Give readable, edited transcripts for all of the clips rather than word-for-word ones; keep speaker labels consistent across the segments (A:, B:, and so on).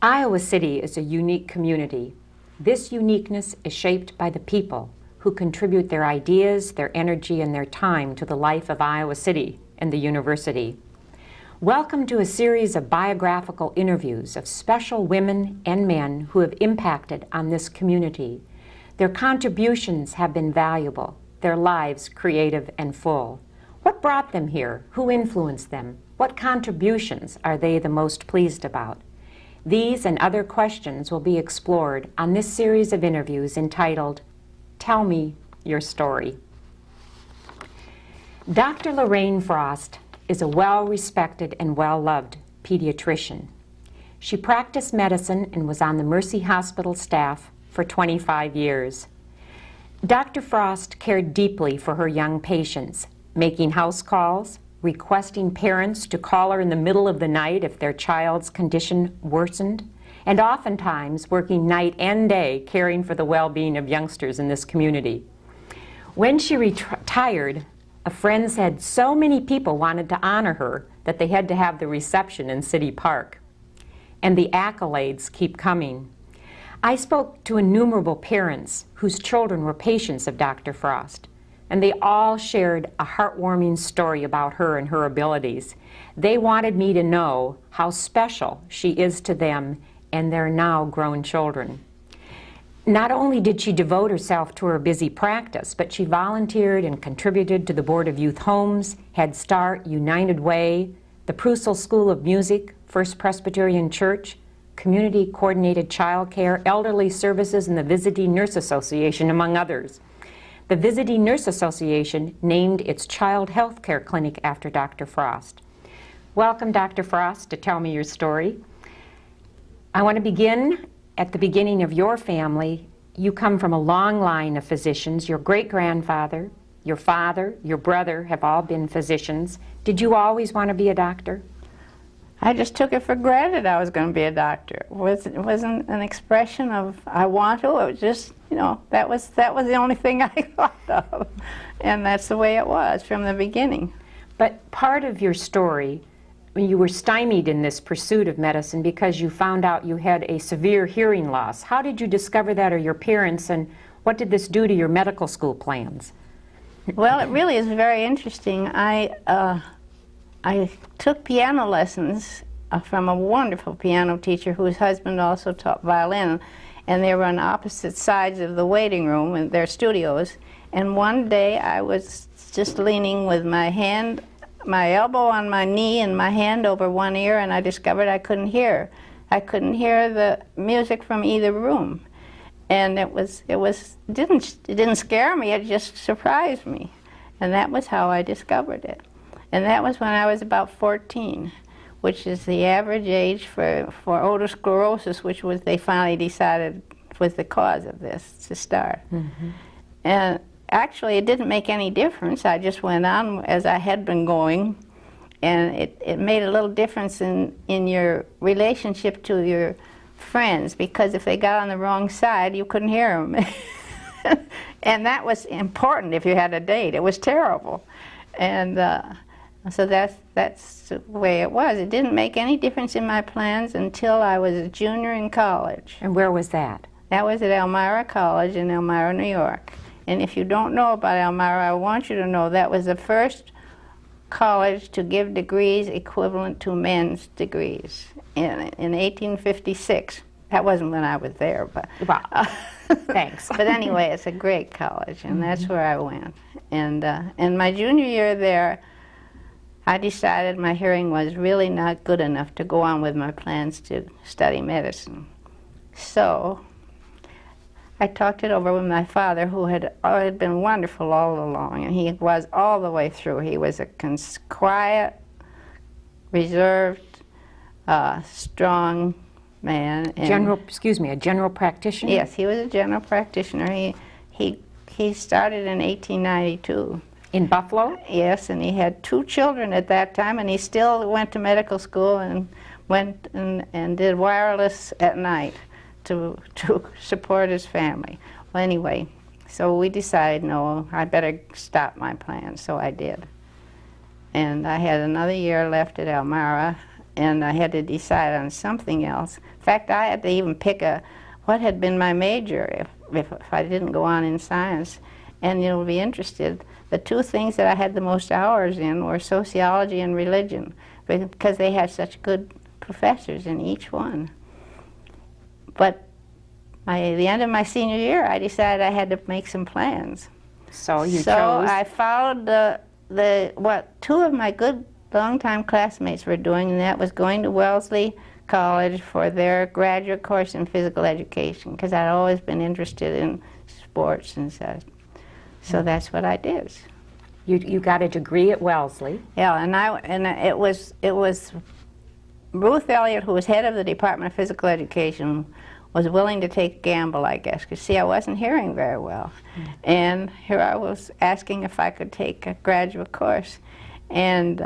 A: Iowa City is a unique community. This uniqueness is shaped by the people who contribute their ideas, their energy, and their time to the life of Iowa City and the university. Welcome to a series of biographical interviews of special women and men who have impacted on this community. Their contributions have been valuable, their lives creative and full. What brought them here? Who influenced them? What contributions are they the most pleased about? These and other questions will be explored on this series of interviews entitled, Tell Me Your Story. Dr. Loraine Frost is a well-respected and well-loved pediatrician. She practiced medicine and was on the Mercy Hospital staff for 25 years. Dr. Frost cared deeply for her young patients, making house calls, requesting parents to call her in the middle of the night if their child's condition worsened, and oftentimes working night and day caring for the well-being of youngsters in this community. When she retired, a friend said so many people wanted to honor her that they had to have the reception in City Park. And the accolades keep coming. I spoke to innumerable parents whose children were patients of Dr. Frost, and they all shared a heartwarming story about her and her abilities. They wanted me to know how special she is to them and their now grown children. Not only did she devote herself to her busy practice, but she volunteered and contributed to the Board of Youth Homes, Head Start, United Way, the Prusel School of Music, First Presbyterian Church, Community Coordinated Child Care, Elderly Services, and the Visiting Nurse Association, among others. The Visiting Nurse Association named its child health care clinic after Dr. Frost. Welcome, Dr. Frost, to Tell Me Your Story. I want to begin at the beginning of your family. You come from a long line of physicians. Your great-grandfather, your father, your brother have all been physicians. Did you always want to be a doctor?
B: I just took it for granted I was going to be a doctor. It wasn't an expression of I want to. It was just, that was the only thing I thought of. And that's the way it was from the beginning.
A: But part of your story, you were stymied in this pursuit of medicine because you found out you had a severe hearing loss. How did you discover that, or your parents, and what did this do to your medical school plans?
B: Well, it really is very interesting. I took piano lessons from a wonderful piano teacher whose husband also taught violin, and they were on opposite sides of the waiting room in their studios. And one day I was just leaning with my elbow on my knee and my hand over one ear, and I discovered I couldn't hear. I couldn't hear the music from either room. And it didn't scare me, it just surprised me. And that was how I discovered it. And that was when I was about 14, which is the average age for otosclerosis, which was, they finally decided was the cause of this to start. Mm-hmm. And actually, it didn't make any difference. I just went on as I had been going, and it made a little difference in your relationship to your friends, because if they got on the wrong side, you couldn't hear them. And that was important if you had a date. It was terrible. And so that's the way it was. It didn't make any difference in my plans until I was a junior in college.
A: And where was that?
B: That was at Elmira College in Elmira, New York. And if you don't know about Elmira, I want you to know that was the first college to give degrees equivalent to men's degrees in 1856. That wasn't when I was there, but...
A: Wow. Thanks.
B: But anyway, it's a great college, and that's where I went. And my junior year there, I decided my hearing was really not good enough to go on with my plans to study medicine. So I talked it over with my father, who had been wonderful all along, and he was all the way through. He was a quiet, reserved, strong man.
A: A general practitioner?
B: Yes, he was a general practitioner. He started in 1892.
A: In Buffalo?
B: Yes, and he had 2 children at that time, and he still went to medical school and went and did wireless at night to support his family. Well, anyway, so we decided, no, I better stop my plans, so I did. And I had another year left at Elmira, and I had to decide on something else. In fact, I had to even pick what had been my major if I didn't go on in science. And you'll be interested, the two things that I had the most hours in were sociology and religion, because they had such good professors in each one. But by the end of my senior year, I decided I had to make some plans.
A: So you chose?
B: So I followed what two of my good longtime classmates were doing, and that was going to Wellesley College for their graduate course in physical education, because I'd always been interested in sports and such. So that's what I did.
A: You got a degree at Wellesley.
B: Yeah, and it was Ruth Elliott, who was head of the Department of Physical Education, was willing to take a gamble, I guess, because see, I wasn't hearing very well. And here I was asking if I could take a graduate course. And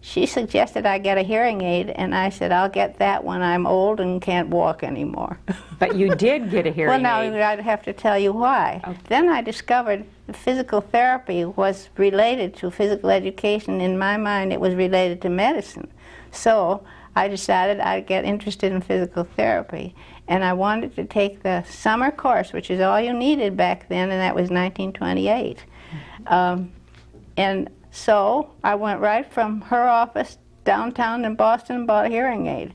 B: she suggested I get a hearing aid, and I said, I'll get that when I'm old and can't walk anymore.
A: But you did get a hearing aid.
B: Well, now I'd have to tell you why. Okay. Then I discovered that physical therapy was related to physical education. In my mind, it was related to medicine. So I decided I'd get interested in physical therapy. And I wanted to take the summer course, which is all you needed back then, and that was 1928. And so I went right from her office downtown in Boston and bought a hearing aid.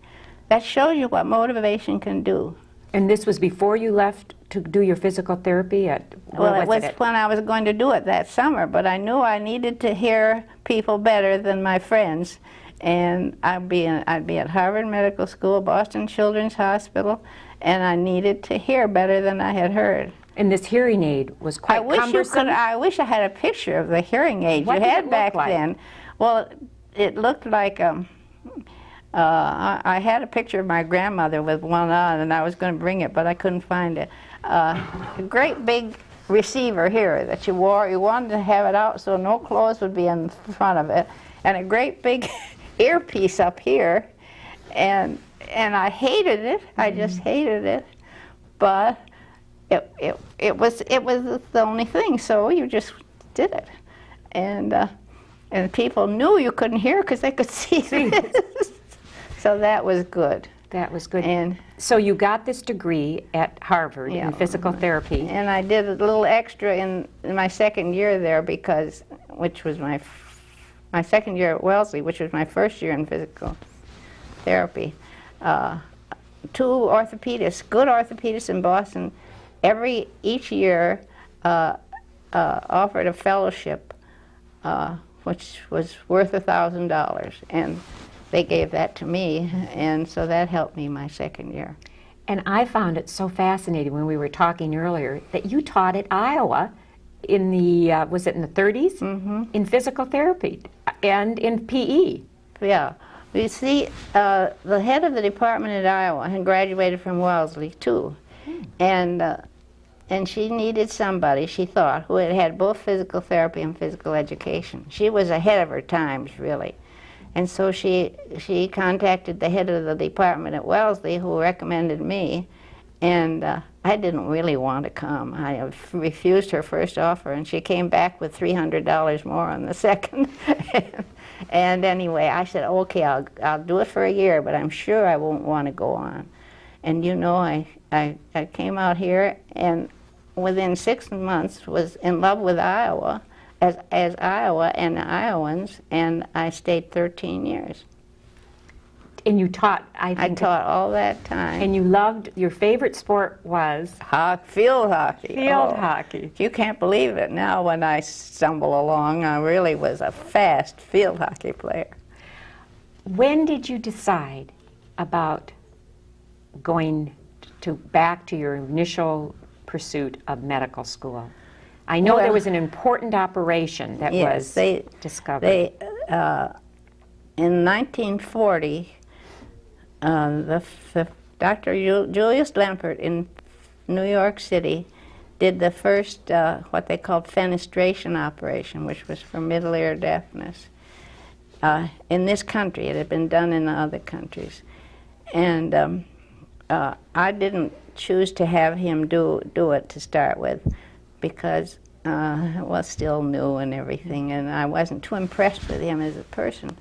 B: That shows you what motivation can do.
A: And this was before you left to do your physical therapy at?
B: Well, it was when I was going to do it that summer, but I knew I needed to hear people better than my friends. And I'd be at Harvard Medical School, Boston Children's Hospital, and I needed to hear better than I had heard.
A: And this hearing aid was quite cumbersome?
B: I wish I had a picture of the hearing aid
A: you
B: had back then. Well, it looked like I had a picture of my grandmother with one on, and I was going to bring it, but I couldn't find it. A great big receiver here that you wore. You wanted to have it out so no clothes would be in front of it, and a great big earpiece up here, and I hated it. I just hated it, but it was the only thing. So you just did it, and people knew you couldn't hear because they could see this. So that was good.
A: That was good.
B: And
A: so you got this degree at Harvard in physical therapy.
B: And I did a little extra in my second year there, which was my second year at Wellesley, which was my first year in physical therapy. Two orthopedists, good orthopedists in Boston, each year offered a fellowship, which was worth $1,000, and they gave that to me, and so that helped me my second year.
A: And I found it so fascinating when we were talking earlier that you taught at Iowa in the, was it in the 30s? Mm-hmm. In physical therapy and in PE.
B: Yeah. You see, the head of the department at Iowa had graduated from Wellesley, too. And she needed somebody, she thought, who had had both physical therapy and physical education. She was ahead of her times, really. And so she contacted the head of the department at Wellesley, who recommended me, and I didn't really want to come. I refused her first offer, and she came back with $300 more on the second. And anyway, I said, okay, I'll do it for a year, but I'm sure I won't want to go on. And you know, I came out here, and within 6 months was in love with Iowa, as Iowa and the Iowans, and I stayed 13 years.
A: And you taught,
B: I taught all that time.
A: And you loved, your favorite sport was?
B: Field hockey.
A: Field hockey.
B: You can't believe it now when I stumble along. I really was a fast field hockey player.
A: When did you decide about going back to your initial pursuit of medical school? I know there was an important operation that was discovered.
B: In 1940, Dr. Julius Lempert in New York City did the first, what they called fenestration operation, which was for middle ear deafness. In this country, it had been done in the other countries. And I didn't choose to have him do it to start with, because it was still new and everything, and I wasn't too impressed with him as a person.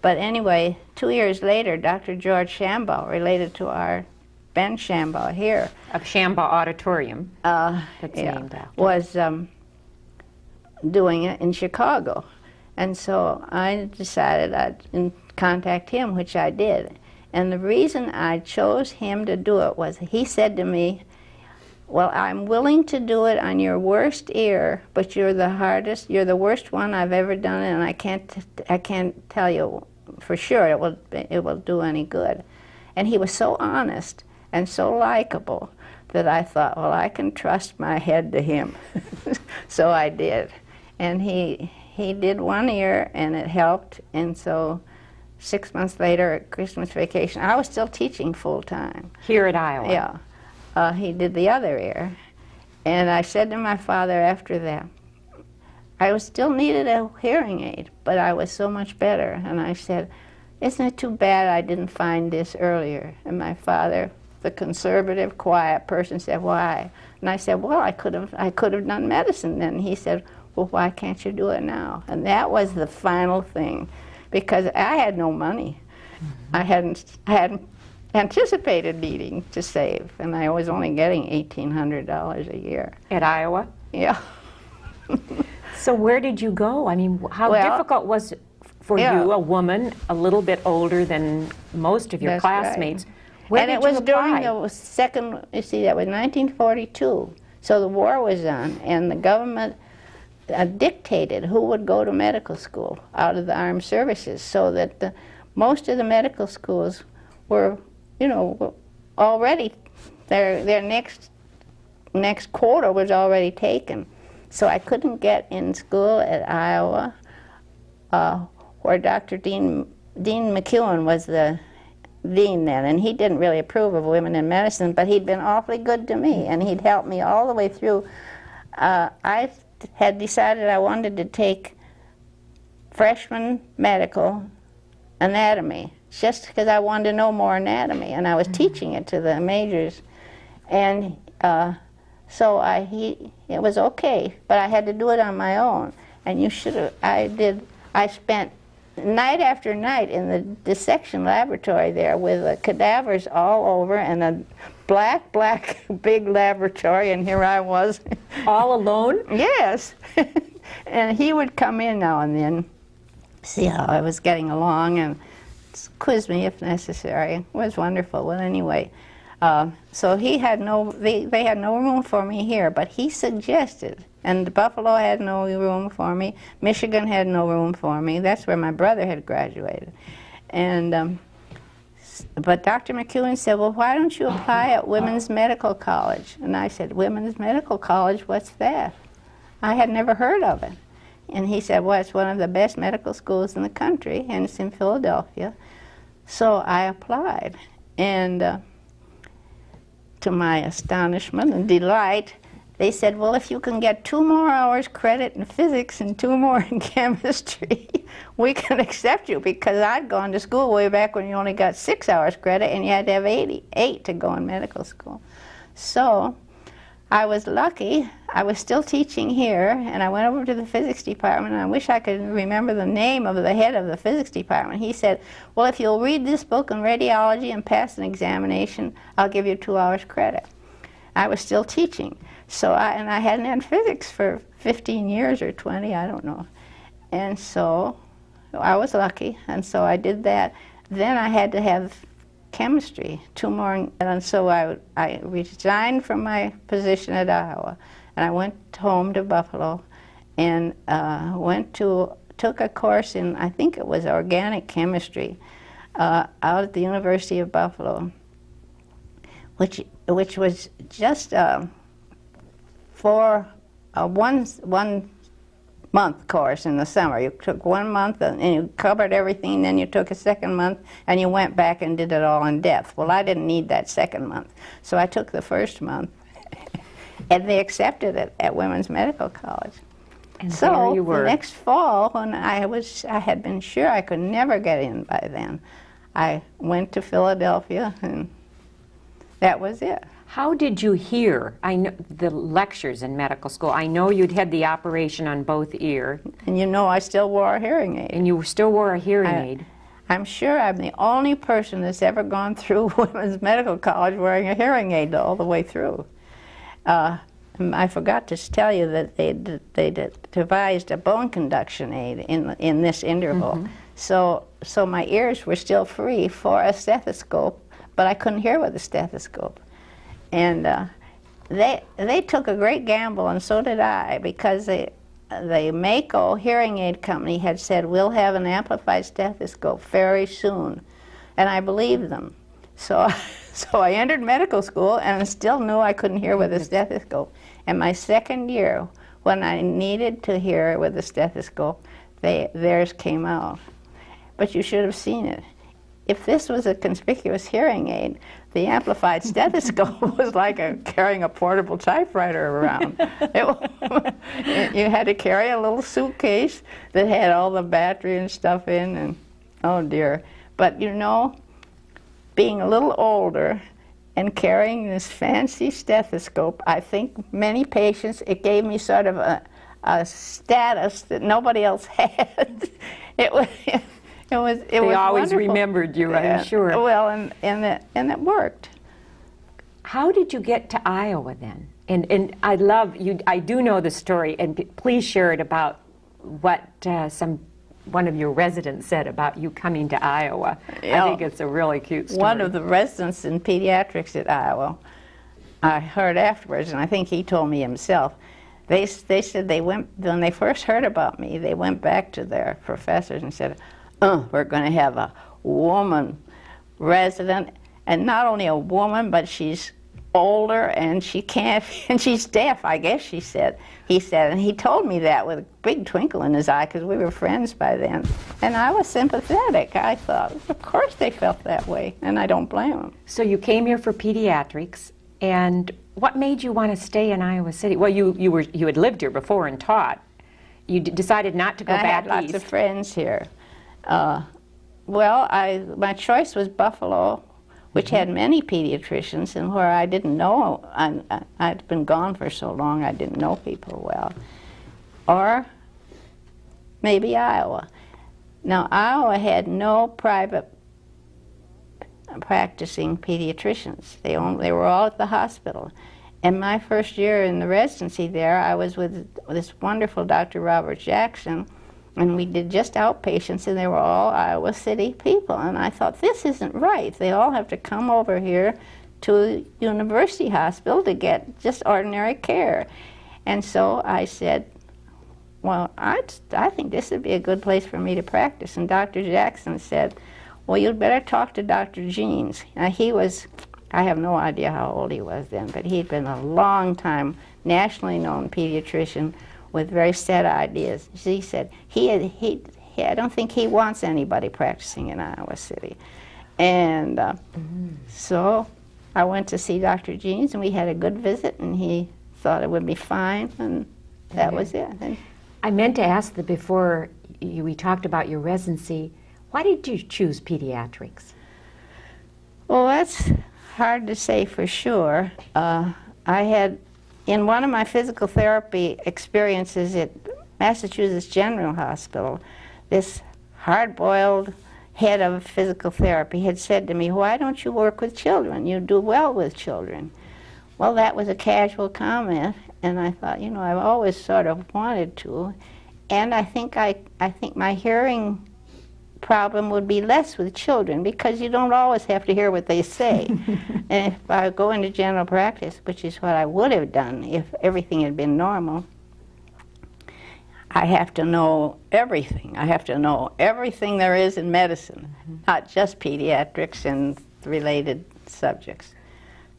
B: But anyway, 2 years later, Dr. George Shambaugh, related to our Ben Shambaugh here,
A: Of Shambaugh Auditorium. That's named after.
B: was doing it in Chicago. And so I decided I'd contact him, which I did. And the reason I chose him to do it was he said to me, well, I'm willing to do it on your worst ear, but you're the worst one I've ever done, and I can't tell you for sure it will do any good. And he was so honest and so likable that I thought, well, I can trust my head to him. So I did. And he did 1 ear, and it helped. And so 6 months later at Christmas vacation, I was still teaching full time.
A: Here at Iowa.
B: Yeah. He did the other ear. And I said to my father after that, I still needed a hearing aid, but I was so much better. And I said, isn't it too bad I didn't find this earlier? And my father, the conservative, quiet person, said, why? And I said, well, I could have done medicine then. And he said, well, why can't you do it now? And that was the final thing, because I had no money. I hadn't anticipated needing to save, and I was only getting $1,800 a year.
A: At Iowa?
B: Yeah.
A: So where did you go? I mean, how difficult was it for you, a woman, a little bit older than most of your classmates?
B: Right.
A: Where
B: and
A: did
B: it was
A: you apply?
B: during the second, you see, that was 1942. So the war was on, and the government dictated who would go to medical school out of the armed services, so that most of the medical schools were, you know, already, their next quota was already taken. So I couldn't get in school at Iowa, where Dr. Dean McEwen was the dean then, and he didn't really approve of women in medicine, but he'd been awfully good to me, and he'd helped me all the way through. I had decided I wanted to take freshman medical anatomy, just because I wanted to know more anatomy, and I was teaching it to the majors. And so it was okay, but I had to do it on my own. And I spent night after night in the dissection laboratory there with cadavers all over, and a black big laboratory, and here I was.
A: All alone?
B: Yes. And he would come in now and then, see how I was getting along, and quiz me if necessary. It was wonderful. Well, anyway, so they had no room for me here, but he suggested, and Buffalo had no room for me, Michigan had no room for me. That's where my brother had graduated. And but Dr. McEwen said, well, why don't you apply at Women's Medical College? And I said, Women's Medical College, what's that? I had never heard of it. And he said, well, it's one of the best medical schools in the country, and it's in Philadelphia. So I applied, and to my astonishment and delight, they said, well, if you can get 2 more hours credit in physics and 2 more in chemistry, we can accept you, because I'd gone to school way back when you only got 6 hours credit and you had to have 8 to go in medical school. So I was lucky. I was still teaching here, and I went over to the physics department, and I wish I could remember the name of the head of the physics department. He said, well, if you'll read this book on radiology and pass an examination, I'll give you 2 hours credit. I was still teaching. So I hadn't had physics for 15 years or 20, I don't know. And so I was lucky, and so I did that. Then I had to have chemistry, 2 more, and so I resigned from my position at Iowa, and I went home to Buffalo, and took a course in, I think it was organic chemistry, out at the University of Buffalo, which was just for a one month course in the summer. You took 1 month and you covered everything, then you took a second month and you went back and did it all in depth. Well, I didn't need that second month, so I took the first month, and they accepted it at Women's Medical College.
A: And
B: so
A: there you were.
B: The next fall, when I had been sure I could never get in by then, I went to Philadelphia, and that was it.
A: How did you hear? I know the lectures in medical school. I know you'd had the operation on both ear.
B: And you know I still wore a hearing aid.
A: And you still wore a hearing aid.
B: I'm sure I'm the only person that's ever gone through women's medical college wearing a hearing aid all the way through. I forgot to tell you that they devised a bone conduction aid in this interval. So my ears were still free for a stethoscope, but I couldn't hear with a stethoscope. And they took a great gamble, and so did I, because the Mako hearing aid company had said, we'll have an amplified stethoscope very soon. And I believed them. So I entered medical school and I still knew I couldn't hear with a stethoscope. And my second year, when I needed to hear with a stethoscope, theirs came out. But you should have seen it. If this was a conspicuous hearing aid, the amplified stethoscope was like carrying a portable typewriter around. You had to carry a little suitcase that had all the battery and stuff in, and oh dear. But you know, being a little older and carrying this fancy stethoscope, I think many patients, it gave me sort of a status that nobody else had. It was
A: They always
B: wonderful.
A: remembered you, I'm sure.
B: Well, and it worked.
A: How did you get to Iowa then? And I love you. I do know the story, and please share it about what one of your residents said about you coming to Iowa.
B: Yeah.
A: I think it's a really cute story.
B: One of the residents in pediatrics at Iowa, I heard afterwards, and I think he told me himself. They said when they first heard about me, they went back to their professors and said, we're going to have a woman resident, and not only a woman, but she's older and she can't, and she's deaf, I guess he said, and he told me that with a big twinkle in his eye because we were friends by then. And I was sympathetic. I thought, of course they felt that way, and I don't blame them.
A: So you came here for pediatrics, and what made you want to stay in Iowa City? Well, you had lived here before and taught. You decided not to go back east.
B: I had lots of friends here. My choice was Buffalo, which had many pediatricians, and where I didn't know, I'd been gone for so long I didn't know people well. Or maybe Iowa. Now, Iowa had no private practicing pediatricians. They were all at the hospital. And my first year in the residency there, I was with this wonderful Dr. Robert Jackson, and we did just outpatients, and they were all Iowa City people. And I thought, this isn't right. They all have to come over here to University Hospital to get just ordinary care. And so I said, well, I think this would be a good place for me to practice. And Dr. Jackson said, well, you'd better talk to Dr. Jeans. Now, I have no idea how old he was then, but he'd been a long time nationally known pediatrician with very set ideas. He said, I don't think he wants anybody practicing in Iowa City. And so I went to see Dr. Jeans, and we had a good visit, and he thought it would be fine, and that was it. And
A: I meant to ask that before we talked about your residency, why did you choose pediatrics?
B: Well, that's hard to say for sure. I had, in one of my physical therapy experiences at Massachusetts General Hospital, this hard-boiled head of physical therapy had said to me, why don't you work with children? You do well with children. Well, that was a casual comment, and I thought, I've always sort of wanted to, and I think my hearing problem would be less with children because you don't always have to hear what they say. And if I go into general practice, which is what I would have done if everything had been normal, I have to know everything. I have to know everything there is in medicine, not just pediatrics and related subjects.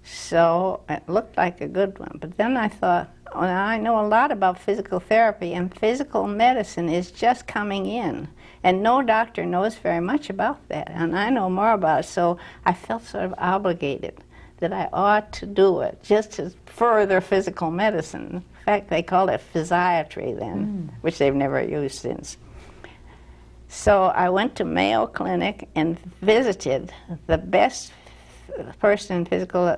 B: So it looked like a good one. But then I thought, well, I know a lot about physical therapy, and physical medicine is just coming in. And no doctor knows very much about that, and I know more about it, so I felt sort of obligated that I ought to do it, just to further physical medicine. In fact, they called it physiatry then, which they've never used since. So I went to Mayo Clinic and visited the best person in physical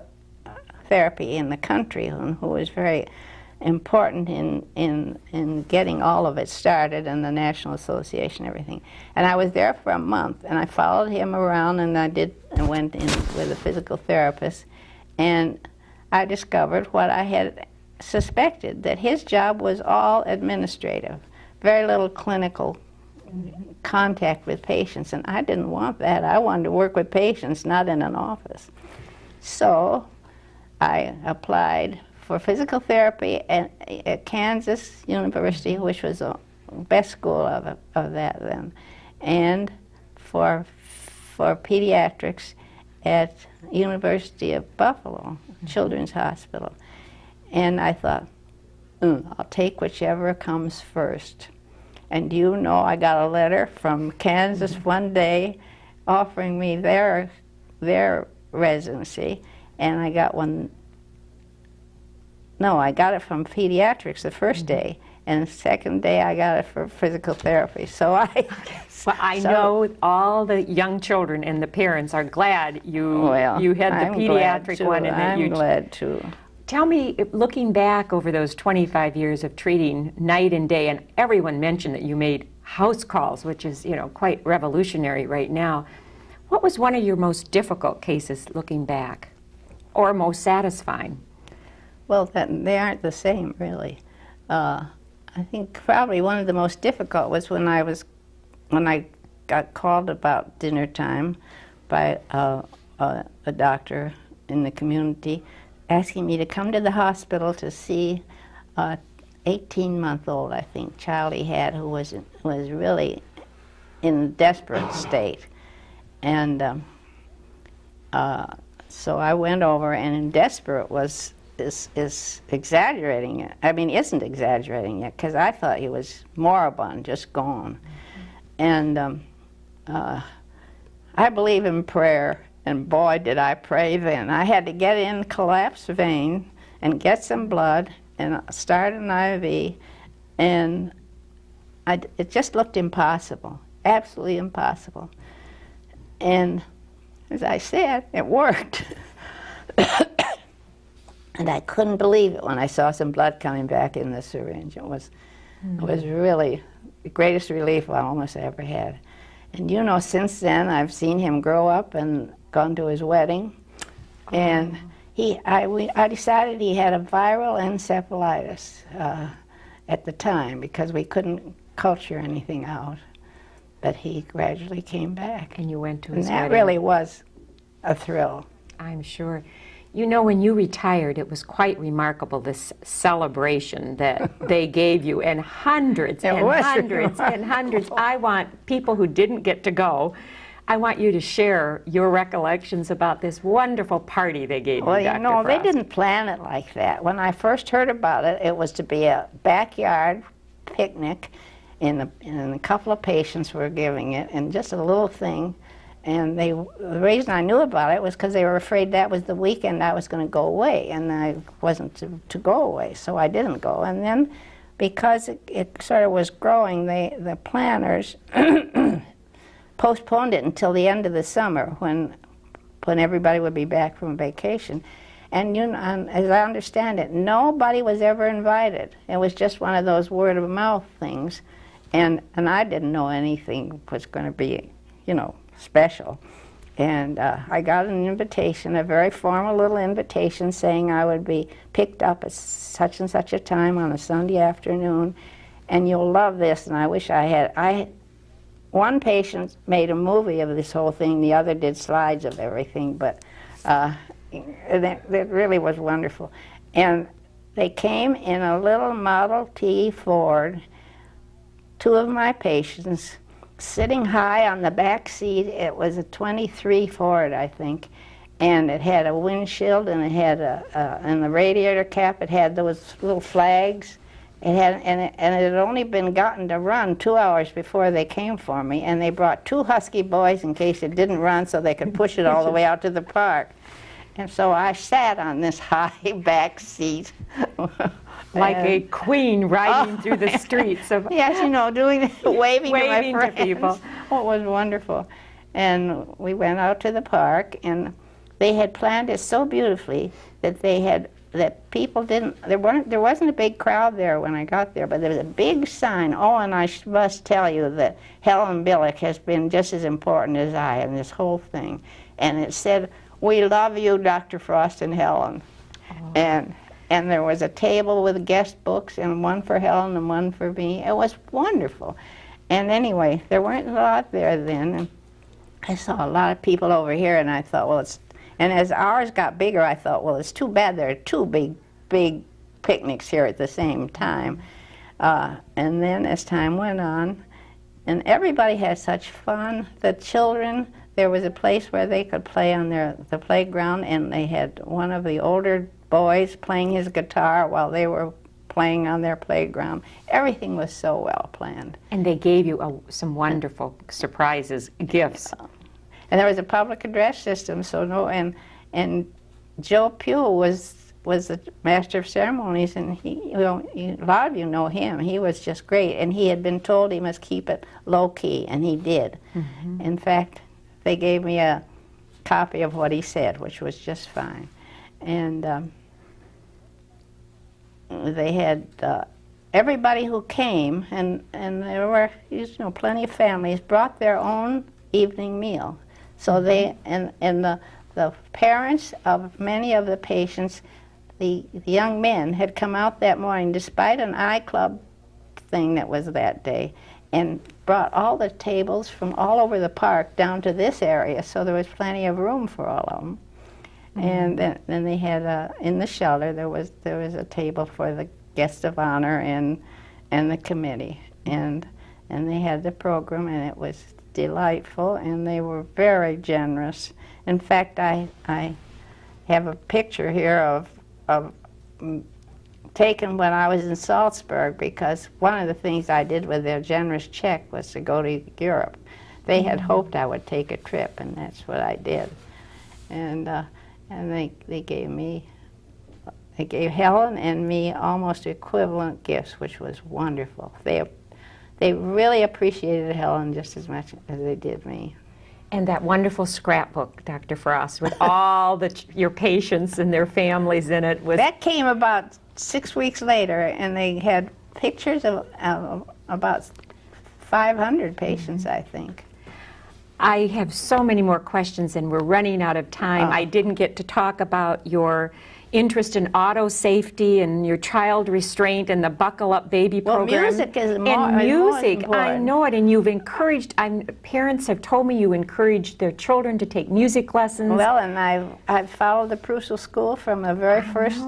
B: therapy in the country, who was very important in getting all of it started, and the National Association, everything. And I was there for a month, and I followed him around, and I went in with a physical therapist, and I discovered what I had suspected, that his job was all administrative, very little clinical contact with patients, and I didn't want that. I wanted to work with patients, not in an office. So I applied for physical therapy at Kansas University, which was the best school of that then, and for pediatrics at University of Buffalo Children's Hospital. And I thought, I'll take whichever comes first. And you know, I got a letter from Kansas one day offering me their residency, and I got one. No, I got it from pediatrics the first day, and the second day I got it for physical therapy. So
A: Well, I know all the young children and the parents are glad you had the pediatric one, and that
B: I'm glad too.
A: Tell me, looking back over those 25 years of treating night and day, and everyone mentioned that you made house calls, which is, quite revolutionary right now. What was one of your most difficult cases looking back, or most satisfying?
B: Well, they aren't the same, really. I think probably one of the most difficult was when I got called about dinner time by a doctor in the community, asking me to come to the hospital to see an 18-month-old, I think, child he had, who was really in a desperate state. And so I went over, and in desperate is exaggerating it. I mean, isn't exaggerating it, because I thought he was moribund, just gone. And I believe in prayer. And boy, did I pray then. I had to get in collapsed vein and get some blood and start an IV, and it just looked impossible, absolutely impossible. And as I said, it worked. And I couldn't believe it when I saw some blood coming back in the syringe. It was really the greatest relief I almost ever had. And since then I've seen him grow up and gone to his wedding, and I decided he had a viral encephalitis at the time, because we couldn't culture anything out, but he gradually came back.
A: And you went to his
B: wedding.
A: wedding.
B: That really was a thrill.
A: I'm sure. When you retired, it was quite remarkable, this celebration that they gave you, and hundreds and hundreds and hundreds. I want people who didn't get to go, I want you to share your recollections about this wonderful party they gave you, Dr. Frost.
B: They didn't plan it like that. When I first heard about it, it was to be a backyard picnic, and a couple of patients were giving it, and just a little thing. And the reason I knew about it was because they were afraid that was the weekend I was going to go away, and I wasn't to go away, so I didn't go. And then, because it sort of was growing, the planners postponed it until the end of the summer, when everybody would be back from vacation. And as I understand it, nobody was ever invited. It was just one of those word-of-mouth things, and I didn't know anything was going to be, special. And I got an invitation, a very formal little invitation, saying I would be picked up at such and such a time on a Sunday afternoon, and you'll love this. And I wish I had. One patient made a movie of this whole thing, the other did slides of everything, but it really was wonderful. And they came in a little Model T Ford, two of my patients, sitting high on the back seat. It was a 23 Ford, I think, and it had a windshield, and it had in the radiator cap it had those little flags. It had only been gotten to run 2 hours before they came for me, and they brought two husky boys in case it didn't run, so they could push it all the way out to the park. And so I sat on this high back seat.
A: Like a queen riding through the streets of...
B: Yes, waving to my friends.
A: To people.
B: Oh, it was wonderful. And we went out to the park, and they had planned it so beautifully that they had that people didn't, there wasn't a big crowd there when I got there, but there was a big sign. Oh, and I must tell you that Helen Billick has been just as important as I in this whole thing. And it said, "We love you, Dr. Frost and Helen." Oh. And there was a table with guest books, and one for Helen and one for me. It was wonderful. And anyway, there weren't a lot there then. And I saw a lot of people over here, and I thought, well, and as ours got bigger, I thought, well, it's too bad there are two big picnics here at the same time. And then as time went on, and everybody had such fun. The children, there was a place where they could play on the playground, and they had one of the older boys playing his guitar while they were playing on their playground. Everything was so well planned.
A: And they gave you some wonderful surprises, gifts.
B: And there was a public address system, so and Joe Pugh was the master of ceremonies, and a lot of you know him. He was just great, and he had been told he must keep it low key, and he did. Mm-hmm. In fact, they gave me a copy of what he said, which was just fine. And they had everybody who came, and there were plenty of families, brought their own evening meal. So they and the parents of many of the patients, the young men had come out that morning despite an I-Club thing that was that day, and brought all the tables from all over the park down to this area, so there was plenty of room for all of them. Mm-hmm. And then they had in the shelter there was a table for the guest of honor and the committee, and they had the program, and it was delightful, and they were very generous. In fact, I have a picture here of taken when I was in Salzburg, because one of the things I did with their generous check was to go to Europe. They had hoped I would take a trip, and that's what I did. And they gave Helen and me almost equivalent gifts, which was wonderful. They really appreciated Helen just as much as they did me.
A: And that wonderful scrapbook, Dr. Frost, with all your patients and their families in it.
B: That came about 6 weeks later, and they had pictures of about 500 patients, I think.
A: I have so many more questions, and we're running out of time. I didn't get to talk about your interest in auto safety and your child restraint and the Buckle Up Baby program.
B: Well, music is more
A: important.
B: I
A: know it, and you've encouraged, parents have told me you encourage their children to take music lessons.
B: Well, and I've followed the Prussel School from the very first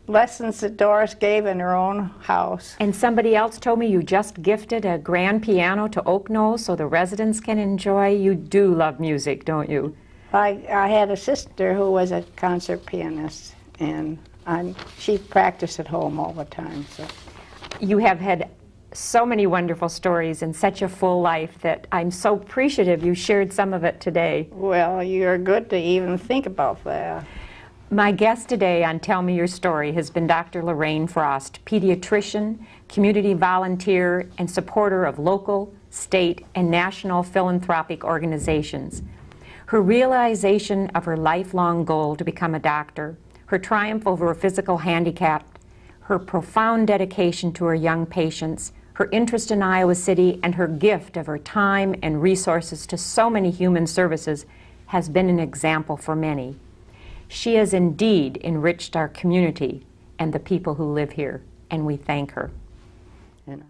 B: lessons that Doris gave in her own house.
A: And somebody else told me you just gifted a grand piano to Oak Knoll so the residents can enjoy. You do love music, don't you?
B: I had a sister who was a concert pianist, and she practiced at home all the time. So
A: you have had so many wonderful stories and such a full life that I'm so appreciative you shared some of it today.
B: Well, you're good to even think about that.
A: My guest today on Tell Me Your Story has been Dr. Loraine Frost, pediatrician, community volunteer, and supporter of local, state, and national philanthropic organizations. Her realization of her lifelong goal to become a doctor, her triumph over a physical handicap, her profound dedication to her young patients, her interest in Iowa City, and her gift of her time and resources to so many human services has been an example for many. She has indeed enriched our community and the people who live here, and we thank her.
B: And